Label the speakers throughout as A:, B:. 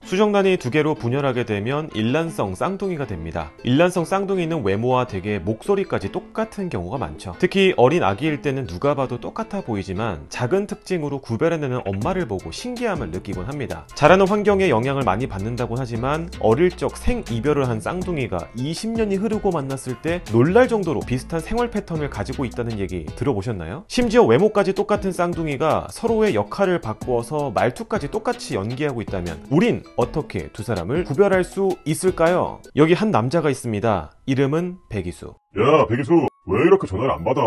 A: 수정란이 두 개로 분열하게 되면 일란성 쌍둥이가 됩니다. 일란성 쌍둥이는 외모와 되게 목소리까지 똑같은 경우가 많죠. 특히 어린 아기일 때는 누가 봐도 똑같아 보이지만 작은 특징으로 구별해내는 엄마를 보고 신기함을 느끼곤 합니다. 자라는 환경에 영향을 많이 받는다곤 하지만 어릴 적 생이별을 한 쌍둥이가 20년이 흐르고 만났을 때 놀랄 정도로 비슷한 생활 패턴을 가지고 있다는 얘기 들어보셨나요? 심지어 외모까지 똑같은 쌍둥이가 서로의 역할을 바꾸어서 말투까지 똑같이 연기하고 있다면 우린 어떻게 두 사람을 구별할 수 있을까요? 여기 한 남자가 있습니다. 이름은 백이수.
B: 야, 백이수, 왜 이렇게 전화를 안 받아?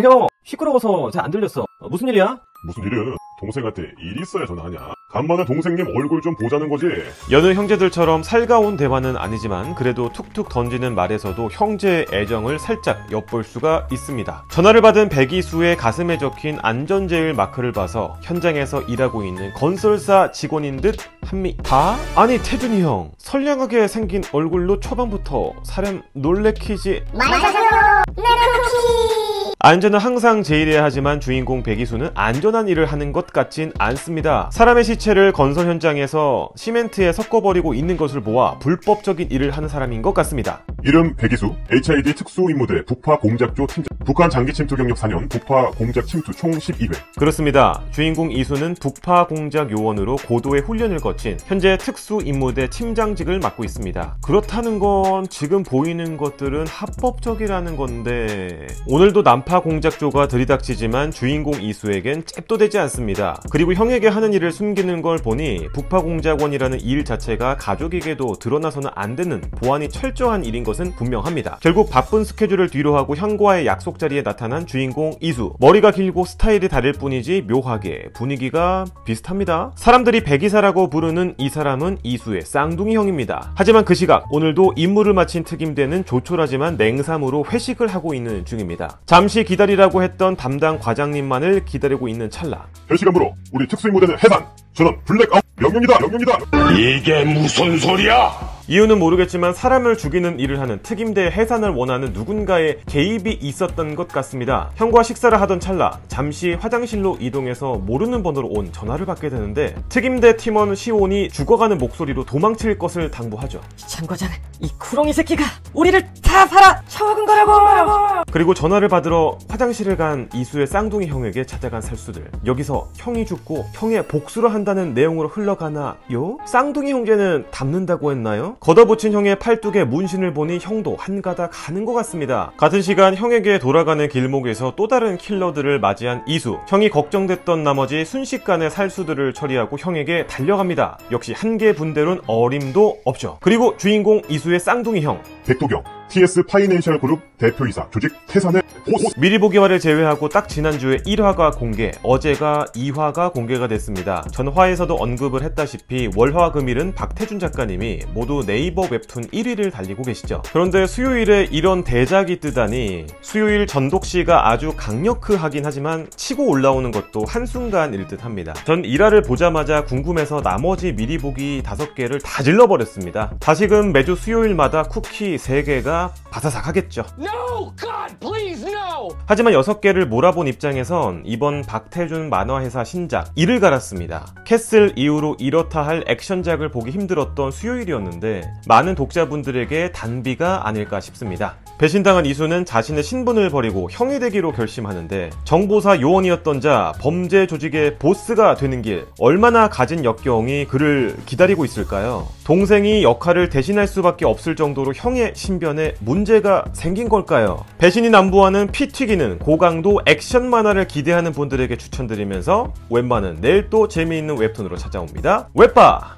C: 형, 시끄러워서 잘 안 들렸어. 무슨 일이야?
B: 무슨 일이야? 동생한테 일 있어야 전화하냐? 간만에 동생님 얼굴 좀 보자는 거지?
A: 여느 형제들처럼 살가운 대화는 아니지만 그래도 툭툭 던지는 말에서도 형제의 애정을 살짝 엿볼 수가 있습니다. 전화를 받은 백이수의 가슴에 적힌 안전제일 마크를 봐서 현장에서 일하고 있는 건설사 직원인 듯 합니다. 아니 태준이 형, 선량하게 생긴 얼굴로 초반부터 사람 놀래키지
D: 말하세요. 네코키.
A: 안전은 항상 제일해야 하지만 주인공 백이수는 안전한 일을 하는 것 같진 않습니다. 사람의 시체를 건설 현장에서 시멘트에 섞어버리고 있는 것을 보아 불법적인 일을 하는 사람인 것 같습니다.
B: 이름 백이수, HID 특수임무대 북파 공작조 팀장, 북한 장기 침투 경력 4년, 북파 공작 침투 총 12회.
A: 그렇습니다. 주인공 이수는 북파 공작 요원으로 고도의 훈련을 거친 현재 특수임무대 팀장직을 맡고 있습니다. 그렇다는 건 지금 보이는 것들은 합법적이라는 건데 오늘도 남파 공작조가 들이닥치지만 주인공 이수에겐 잽도 되지 않습니다. 그리고 형에게 하는 일을 숨기는 걸 보니 북파 공작원이라는 일 자체가 가족에게도 드러나서는 안 되는 보안이 철저한 일인 것은 분명합니다. 결국 바쁜 스케줄을 뒤로하고 형과의 약속 자리에 나타난 주인공 이수. 머리가 길고 스타일이 다를 뿐이지 묘하게 분위기가 비슷합니다. 사람들이 백이사라고 부르는 이 사람은 이수의 쌍둥이 형입니다. 하지만 그 시각 오늘도 임무를 마친 특임대는 조촐하지만 냉삼으로 회식을 하고 있는 중입니다. 잠시 기다리라고 했던 담당 과장님만을 기다리고 있는 찰나
B: 현시간부로 우리 특수임무대는 해산! 저는 블랙아웃 명령이다! 명령이다!
E: 이게 무슨 소리야?
A: 이유는 모르겠지만 사람을 죽이는 일을 하는 특임대 해산을 원하는 누군가의 개입이 있었던 것 같습니다. 형과 식사를 하던 찰나 잠시 화장실로 이동해서 모르는 번호로 온 전화를 받게 되는데 특임대 팀원 시온이 죽어가는 목소리로 도망칠 것을 당부하죠.
C: 참고장, 이 쿠렁이 새끼가 우리를 다 팔아 처먹은 거라고!
A: 그리고 전화를 받으러 화장실을 간 이수의 쌍둥이 형에게 찾아간 살수들. 여기서 형이 죽고 형의 복수를 한다는 내용으로 흘러가나요? 쌍둥이 형제는 닮는다고 했나요? 걷어붙인 형의 팔뚝에 문신을 보니 형도 한가닥 가는 것 같습니다. 같은 시간 형에게 돌아가는 길목에서 또 다른 킬러들을 맞이한 이수. 형이 걱정됐던 나머지 순식간에 살수들을 처리하고 형에게 달려갑니다. 역시 한계 분대로는 어림도 없죠. 그리고 주인공 이수의 쌍둥이 형
B: 백도경, TS 파이낸셜 그룹 대표이사, 조직 태산의 보스.
A: 미리 보기화를 제외하고 딱 지난주에 1화가 공개, 어제가 2화가 공개가 됐습니다. 전화에서도 언급을 했다시피 월화금일은 박태준 작가님이 모두 네이버 웹툰 1위를 달리고 계시죠. 그런데 수요일에 이런 대작이 뜨다니 수요일 전독시가 아주 강력하긴 하지만 치고 올라오는 것도 한순간일 듯 합니다. 전 1화를 보자마자 궁금해서 나머지 미리 보기 5개를 다 질러버렸습니다. 다시금 매주 수요일마다 쿠키 3개가 바사삭 하겠죠.
E: No, God, please, no!
A: 하지만 6개를 몰아본 입장에선 이번 박태준 만화회사 신작 이를 갈았습니다. 캐슬 이후로 이렇다 할 액션작을 보기 힘들었던 수요일이었는데 많은 독자분들에게 단비가 아닐까 싶습니다. 배신당한 이수는 자신의 신분을 버리고 형이 되기로 결심하는데 정보사 요원이었던 자 범죄 조직의 보스가 되는 길, 얼마나 가진 역경이 그를 기다리고 있을까요? 동생이 역할을 대신할 수밖에 없을 정도로 형의 신변에 문제가 생긴 걸까요? 배신이 난무하는 피 튀기는 고강도 액션 만화를 기대하는 분들에게 추천드리면서 웹만은 내일 또 재미있는 웹툰으로 찾아옵니다. 웹바!